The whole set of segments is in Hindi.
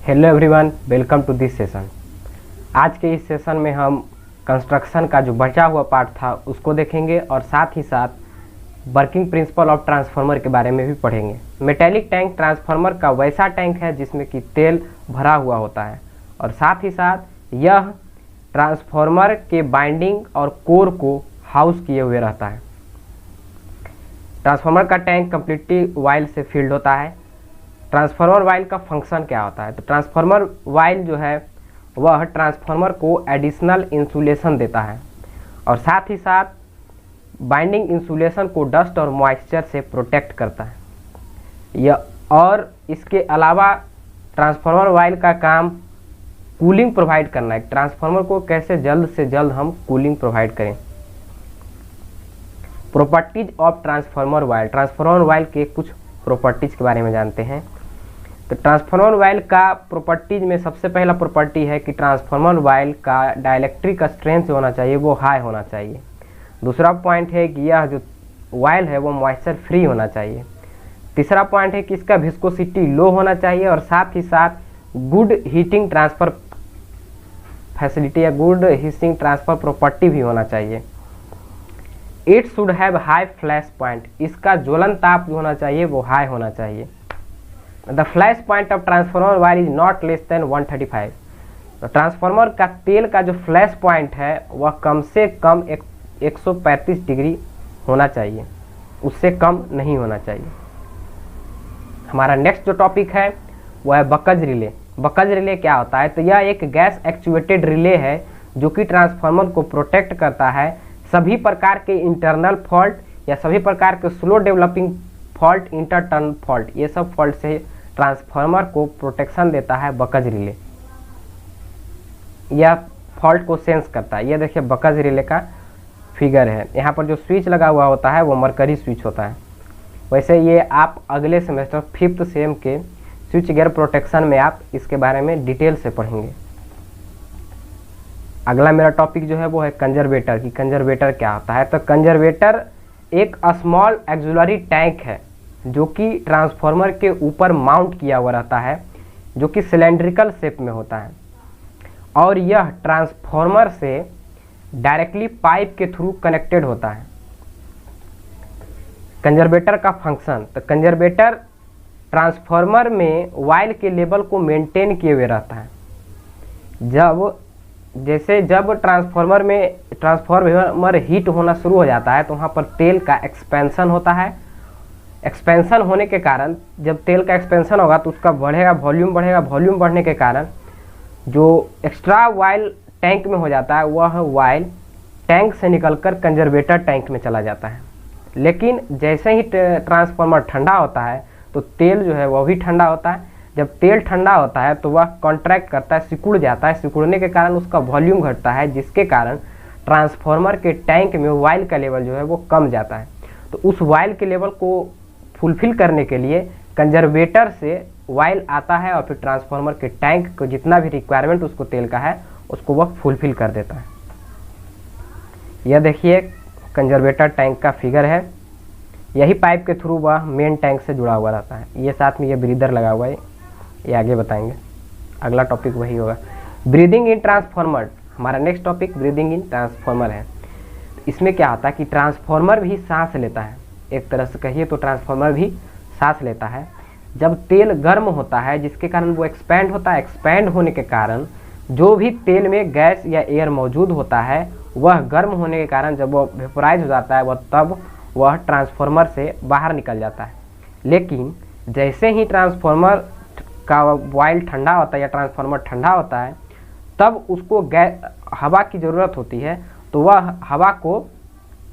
Hello everyone, welcome to this session. आज के इस सेशन में हम कंस्ट्रक्शन का जो बचा हुआ पार्ट था उसको देखेंगे और साथ ही साथ वर्किंग प्रिंसिपल ऑफ ट्रांसफार्मर के बारे में भी पढ़ेंगे। मेटेलिक टैंक ट्रांसफार्मर का वैसा टैंक है जिसमें कि तेल भरा हुआ होता है और साथ ही साथ यह ट्रांसफार्मर के बाइंडिंग और कोर को हाउस किए हुए रहता है। ट्रांसफार्मर का टैंक कंप्लीटली वाइल से फील्ड होता है। ट्रांसफार्मर वाइल का फंक्शन क्या होता है? तो ट्रांसफार्मर वाइल जो है वह ट्रांसफार्मर को एडिशनल इंसुलेशन देता है और साथ ही साथ बाइंडिंग इंसुलेशन को डस्ट और मॉइस्चर से प्रोटेक्ट करता है। यह और इसके अलावा ट्रांसफार्मर वाइल का काम कूलिंग प्रोवाइड करना है। ट्रांसफार्मर को कैसे जल्द से जल्द हम कूलिंग प्रोवाइड करें। Properties of transformer while. Transformer while के कुछ प्रॉपर्टीज के बारे में जानते हैं। तो ट्रांसफार्मर वाइल का प्रॉपर्टीज में सबसे पहला प्रॉपर्टी है कि ट्रांसफार्मर वाइल का डाइलेक्ट्रिक स्ट्रेंथ जो होना चाहिए वो हाई होना चाहिए। दूसरा पॉइंट है कि यह जो वाइल है वो मॉइस्चर फ्री होना चाहिए। तीसरा पॉइंट है कि इसका विस्कोसिटी लो होना चाहिए और साथ ही साथ गुड हीटिंग ट्रांसफर फैसिलिटी या गुड हीटिंग ट्रांसफर प्रॉपर्टी भी होना चाहिए। It should have high flash point. इसका ज्वलन ताप जो होना चाहिए वो हाई होना चाहिए। The flash point of transformer while is not less than 135। तो ट्रांसफार्मर का तेल का जो फ्लैश पॉइंट है वह कम से कम 135 डिग्री होना चाहिए, उससे कम नहीं होना चाहिए। हमारा नेक्स्ट जो टॉपिक है वह है बकज रिले। बकज रिले क्या होता है? तो यह एक गैस एक्चुएटेड रिले है जो कि ट्रांसफार्मर को प्रोटेक्ट करता है सभी प्रकार के इंटरनल फॉल्ट या सभी प्रकार के slow developing fault, inter-turn fault, ये सब फॉल्ट से ट्रांसफार्मर को प्रोटेक्शन देता है बकज रिले। यह फॉल्ट को सेंस करता है। यह देखिए बकज रिले का फिगर है। यहाँ पर जो स्विच लगा हुआ होता है वो मरकरी स्विच होता है। वैसे ये आप अगले सेमेस्टर 5th सेम के स्विच गियर प्रोटेक्शन में आप इसके बारे में डिटेल से पढ़ेंगे। अगला मेरा टॉपिक जो है वो है कंजर्वेटर की। कंजर्वेटर क्या होता है? तो कंजर्वेटर एक स्मॉल एक्जुलरी टैंक है जो कि ट्रांसफार्मर के ऊपर माउंट किया हुआ रहता है, जो कि सिलेंड्रिकल शेप में होता है और यह ट्रांसफार्मर से डायरेक्टली पाइप के थ्रू कनेक्टेड होता है। कंजर्वेटर का फंक्शन। तो कंजर्वेटर ट्रांसफार्मर में वाइल के लेवल को मेंटेन किए हुए रहता है। जब ट्रांसफार्मर हीट होना शुरू हो जाता है तो वहाँ पर तेल का एक्सपेंशन होता है। एक्सपेंशन होने के कारण जब तेल का एक्सपेंशन होगा तो उसका वॉल्यूम बढ़ेगा। वॉल्यूम बढ़ने के कारण जो एक्स्ट्रा वाइल टैंक में हो जाता है वह वाइल टैंक से निकलकर कंजर्वेटर टैंक में चला जाता है। लेकिन जैसे ही ट्रांसफार्मर ठंडा होता है तो तेल जो है वह भी ठंडा होता है। जब तेल ठंडा होता है तो वह कॉन्ट्रैक्ट करता है, सिकुड़ जाता है। सिकुड़ने के कारण उसका वॉल्यूम घटता है, जिसके कारण ट्रांसफार्मर के टैंक में वाइल का लेवल जो है वो कम जाता है। तो उस वाइल के लेवल को फुलफिल करने के लिए कंजर्वेटर से वाइल आता है और फिर ट्रांसफार्मर के टैंक को जितना भी रिक्वायरमेंट उसको तेल का है उसको वह फुलफिल कर देता है। यह देखिए कंजर्वेटर टैंक का फिगर है। यही पाइप के थ्रू वह मेन टैंक से जुड़ा हुआ रहता है। ये साथ में ये ब्रीदर लगा हुआ है, ये आगे बताएंगे। अगला टॉपिक वही होगा ब्रीदिंग इन ट्रांसफार्मर। हमारा next topic breathing in transformer है। इसमें क्या होता है कि ट्रांसफार्मर भी सांस लेता है। एक तरह से कहिए तो ट्रांसफार्मर भी सांस लेता है। जब तेल गर्म होता है जिसके कारण वो एक्सपैंड होता है। एक्सपैंड होने के कारण जो भी तेल में गैस या एयर मौजूद होता है वह गर्म होने के कारण जब वो वेपोराइज हो जाता है तब वह ट्रांसफार्मर से बाहर निकल जाता है। लेकिन जैसे ही ट्रांसफार्मर का वाइल ठंडा होता है या ट्रांसफार्मर ठंडा होता है तब उसको हवा की ज़रूरत होती है, तो वह हवा को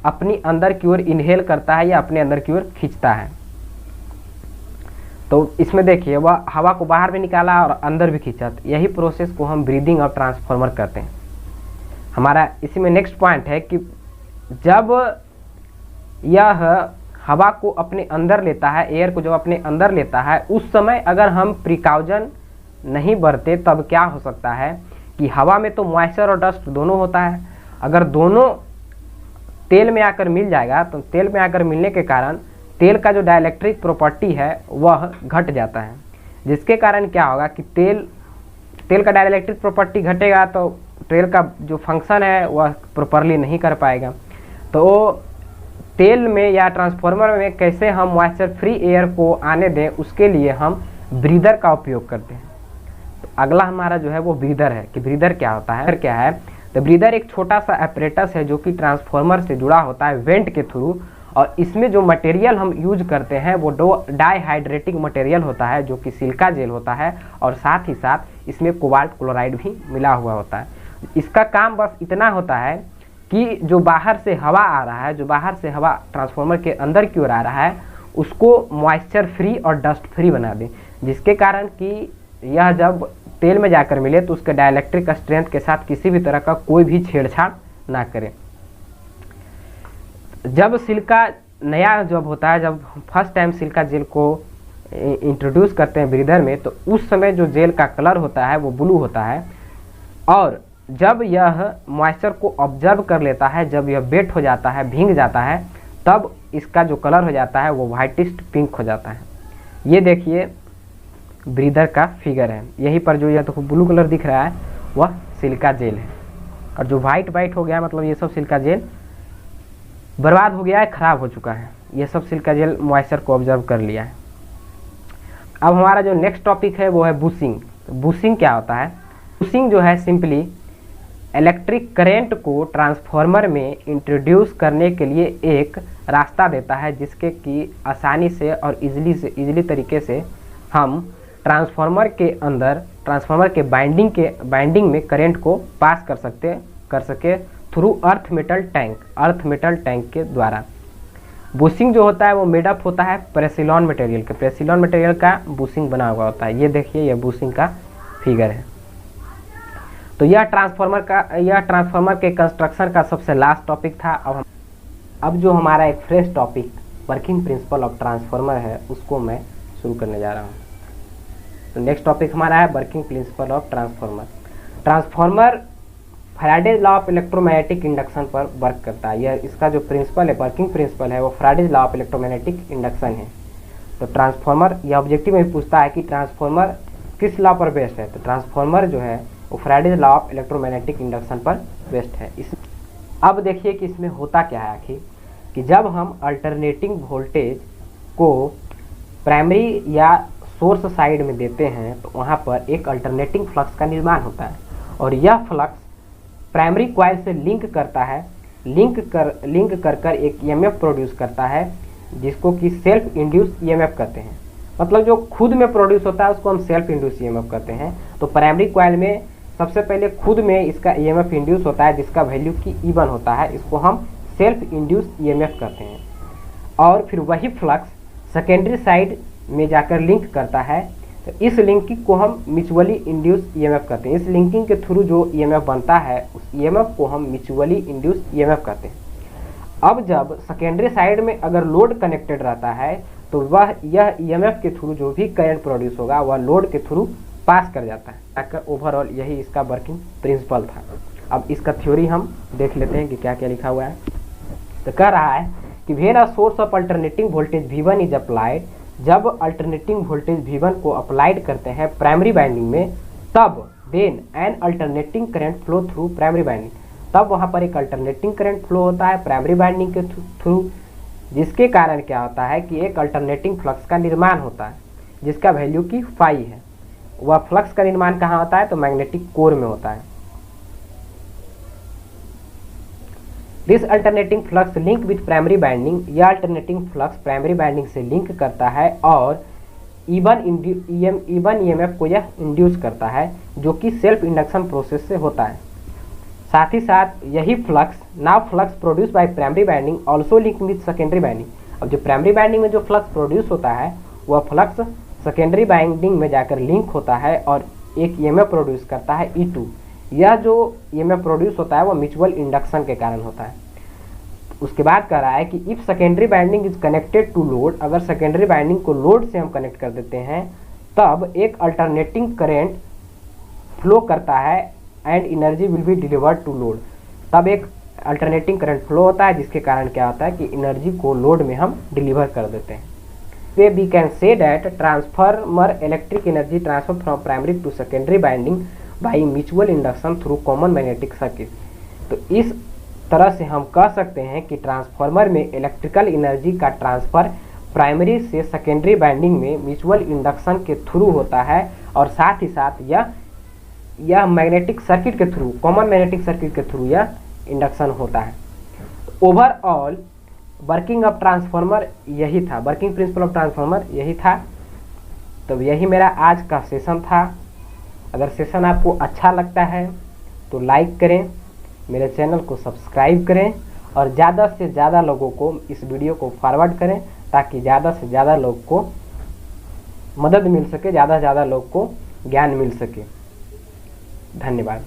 अपनी अंदर की ओर इनहेल करता है या अपने अंदर की ओर खींचता है। तो इसमें देखिए वह हवा को बाहर भी निकाला और अंदर भी खींचा। यही प्रोसेस को हम ब्रीदिंग ऑफ ट्रांसफार्मर करते हैं। हमारा इसी में नेक्स्ट पॉइंट है कि जब यह हवा को अपने अंदर लेता है, एयर को जब अपने अंदर लेता है, उस समय अगर हम प्रिकॉशन नहीं बरते तब क्या हो सकता है कि हवा में तो मॉइस्चर और डस्ट दोनों होता है। अगर दोनों तेल में आकर मिल जाएगा तो तेल में आकर मिलने के कारण तेल का जो डाइलेक्ट्रिक प्रॉपर्टी है वह घट जाता है, जिसके कारण क्या होगा कि तेल तेल का डाइलेक्ट्रिक प्रॉपर्टी घटेगा तो तेल का जो फंक्शन है वह प्रॉपरली नहीं कर पाएगा। तो तेल में या ट्रांसफार्मर में कैसे हम मॉइस्चर फ्री एयर को आने दें, उसके लिए हम ब्रीदर का उपयोग करते हैं। तो अगला हमारा जो है वो ब्रीदर है कि ब्रीदर क्या होता है, क्या है। तो ब्रीदर एक छोटा सा एपरेटस है जो कि ट्रांसफार्मर से जुड़ा होता है वेंट के थ्रू, और इसमें जो मटेरियल हम यूज करते हैं वो डाइहाइड्रेटिक मटेरियल होता है जो कि सिलिका जेल होता है, और साथ ही साथ इसमें कोबाल्ट क्लोराइड भी मिला हुआ होता है। इसका काम बस इतना होता है कि जो बाहर से हवा आ रहा है, जो बाहर से हवा ट्रांसफार्मर के अंदर की ओर आ रहा है, उसको मॉइस्चर फ्री और डस्ट फ्री बना दें, जिसके कारण कि यह जब तेल में जाकर मिले तो उसके डाइलेक्ट्रिक स्ट्रेंथ के साथ किसी भी तरह का कोई भी छेड़छाड़ ना करे। जब सिलिका नया जब होता है, जब फर्स्ट टाइम सिलिका जेल को इंट्रोड्यूस करते हैं ब्रीदर में, तो उस समय जो जेल का कलर होता है वो ब्लू होता है, और जब यह मॉइस्चर को ऑब्जर्व कर लेता है, जब यह वेट हो जाता है, भींग जाता है, तब इसका जो कलर हो जाता है वो वाइटिस्ट पिंक हो जाता है। ये देखिए ब्रीदर का फिगर है, यहीं पर जो यह तो ब्लू कलर दिख रहा है वह सिलिका जेल है, और जो वाइट हो गया मतलब ये सब सिलिका जेल बर्बाद हो गया है, खराब हो चुका है। ये सब सिलिका जेल मॉइस्चर को ऑब्जर्व कर लिया है। अब हमारा जो नेक्स्ट टॉपिक है वो है बुशिंग। तो बुशिंग क्या होता है? बुशिंग जो है सिंपली इलेक्ट्रिक करंट को ट्रांसफार्मर में इंट्रोड्यूस करने के लिए एक रास्ता देता है, जिसके कि आसानी से और इजीली तरीके से हम ट्रांसफार्मर के अंदर ट्रांसफार्मर के बाइंडिंग में करंट को पास कर सके थ्रू अर्थ मेटल टैंक के द्वारा। बुशिंग जो होता है वो मेडअप होता है प्रेसिलॉन मटेरियल का बुशिंग बना हुआ होता है। ये देखिए यह बुशिंग का फिगर है। तो यह ट्रांसफार्मर के कंस्ट्रक्शन का सबसे लास्ट टॉपिक था। अब जो हमारा एक fresh topic working principle of transformer है उसको मैं शुरू करने जा रहा हूँ। तो नेक्स्ट टॉपिक हमारा है working principle of transformer Faraday's law of electromagnetic induction पर वर्क करता है। यह इसका जो प्रिंसिपल है, वर्किंग प्रिंसिपल है, वो Faraday's law of electromagnetic induction है। तो ट्रांसफार्मर यह ऑब्जेक्टिव में पूछता है कि ट्रांसफार्मर किस लॉ पर बेस्ड है। तो ट्रांसफार्मर जो है वो Faraday's law of electromagnetic induction पर बेस्ड है। अब देखिए कि इसमें होता क्या है आखिर, कि जब हम अल्टरनेटिंग वोल्टेज को प्राइमरी या सोर्स साइड में देते हैं तो वहाँ पर एक अल्टरनेटिंग फ्लक्स का निर्माण होता है, और यह फ्लक्स प्राइमरी कॉइल से लिंक करता है, लिंक कर एक ईएमएफ प्रोड्यूस करता है, जिसको कि सेल्फ इंड्यूस ईएमएफ कहते हैं। मतलब जो खुद में प्रोड्यूस होता है उसको हम सेल्फ इंड्यूस ईएमएफ कहते हैं। तो प्राइमरी कॉइल में सबसे पहले खुद में इसका ईएमएफ इंड्यूस होता है, जिसका वैल्यू की E1 होता है, इसको हम सेल्फ इंड्यूस ईएमएफ कहते हैं। और फिर वही फ्लक्स सेकेंडरी साइड में जाकर लिंक करता है, तो इस लिंकिंग को हम म्यूचुअली इंड्यूस ईएमएफ कहते हैं। इस लिंकिंग के थ्रू जो ईएमएफ बनता है उस ईएमएफ को हम म्यूचुअली इंड्यूस ईएमएफ कहते हैं। अब जब सेकेंडरी साइड में अगर लोड कनेक्टेड रहता है तो वह यह ईएमएफ के थ्रू जो भी करंट प्रोड्यूस होगा वह लोड के थ्रू पास कर जाता है। अगर ओवरऑल यही इसका वर्किंग प्रिंसिपल था। अब इसका थ्योरी हम देख लेते हैं कि क्या क्या लिखा हुआ है। तो कह रहा है कि when a source of alternating voltage V1 is applied, जब अल्टरनेटिंग वोल्टेज V1 को अप्लाइड करते हैं प्राइमरी बाइंडिंग में, तब then an alternating current flow through primary binding, तब वहाँ पर एक अल्टरनेटिंग करंट फ्लो होता है प्राइमरी बाइंडिंग के थ्रू, जिसके कारण क्या होता है कि एक अल्टरनेटिंग फ्लक्स का निर्माण होता है, जिसका वैल्यू की फाई है। वह फ्लक्स का निर्माण कहाँ होता है? तो मैग्नेटिक कोर में होता है। This alternating flux link with primary binding, यह अल्टरनेटिंग फ्लक्स प्राइमरी बाइंडिंग से लिंक करता है और E1 EMF को यह इंड्यूस करता है, जो कि सेल्फ इंडक्शन प्रोसेस से होता है। साथ ही साथ यही flux now flux produce by primary binding also link with secondary binding. अब जो प्राइमरी बाइंडिंग में जो फ्लक्स प्रोड्यूस होता है वह फ्लक्स सेकेंडरी बाइंडिंग में जाकर लिंक होता है और एक ईएमएफ प्रोड्यूस करता है E2। यह जो ईएमएफ प्रोड्यूस होता है वह म्यूचुअल इंडक्शन के कारण होता है। उसके बाद कह रहा है कि if secondary binding is connected to load, अगर सेकेंडरी बाइंडिंग को लोड से हम कनेक्ट कर देते हैं तब एक अल्टरनेटिंग करंट फ्लो करता है and energy will be delivered to load. तब एक अल्टरनेटिंग करंट फ्लो होता है, जिसके कारण क्या होता है कि एनर्जी को लोड में हम डिलीवर कर देते हैं। We can say that transformer electric energy transfer from primary to secondary binding by mutual induction through common magnetic circuit. तो इस तरह से हम कह सकते हैं कि ट्रांसफार्मर में इलेक्ट्रिकल एनर्जी का ट्रांसफर प्राइमरी से सेकेंडरी वाइंडिंग में म्यूचुअल इंडक्शन के थ्रू होता है, और साथ ही साथ यह मैग्नेटिक सर्किट के थ्रू, कॉमन मैग्नेटिक सर्किट के थ्रू यह इंडक्शन होता है। ओवरऑल वर्किंग ऑफ ट्रांसफार्मर यही था, वर्किंग प्रिंसिपल ऑफ ट्रांसफार्मर यही था। तो यही मेरा आज का सेशन था। अगर सेशन आपको अच्छा लगता है तो लाइक करें, मेरे चैनल को सब्सक्राइब करें, और ज़्यादा से ज़्यादा लोगों को इस वीडियो को फॉरवर्ड करें, ताकि ज़्यादा से ज़्यादा लोग को मदद मिल सके, ज़्यादा से ज़्यादा लोग को ज्ञान मिल सके। धन्यवाद।